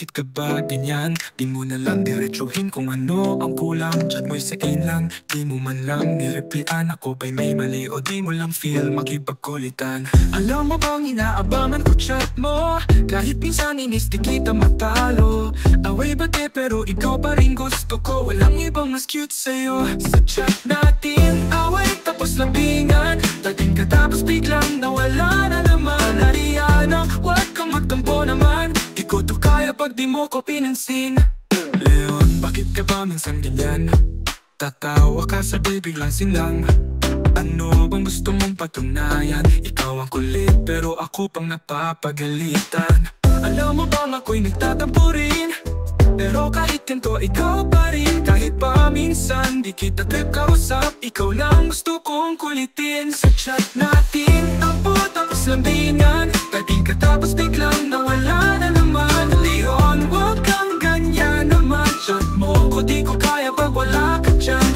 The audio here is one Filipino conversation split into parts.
bakit ka ba ganyan? Di mo na lang diretsuhin kung ano ang kulang. Chat mo'y sakin lang, di mo man lang nireplyan. Ako ba'y may mali o di mo lang feel makipagkulitan? Alam mo bang inaabangan ko chat mo? Kahit minsan inis di kita matalo. Away bate pero ikaw pa rin gusto ko. Walang ibang mas cute sa'yo. Sa chat natin, away tapos lambingan. Dating ka tapos biglang nawala na naman. Ariana, wag kang magtampo naman. Di ko to kaya pag di mo ko pinansin. Leon, bakit ka ba minsan ganyan? Tatawa ka sabay biglang sinlang. Ano bang gusto mong patunayan? Ikaw ang kulit pero ako pang napapagalitan. Alam mo bang ako'y nagtatampo rin? Pero kahit ganito ikaw pa rin. Kahit pa minsan di kita trip kausap, ikaw lang gusto kong kulitin. Sa chat natin, tampo tapos lambingan. Dating ka tapos biglang nawala na naman. Leon, wag kang ganyan naman. Chat mo ko di ko kaya pag wala ka dyan.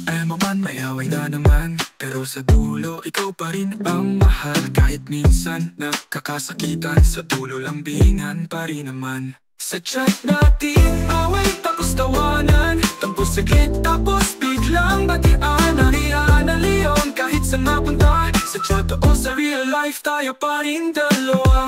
Alam mo man may away na naman, pero sa dulo ikaw pa rin ang mahal. Kahit minsan nakakasakitan, sa dulo lambingan pa rin naman. Sa chat natin, away tapos tawanan. Tapos saglit tapos biglang batian. Ariana, Leon, kahit saan mapunta. Sa chat o sa real life tayo pa rin dalawa.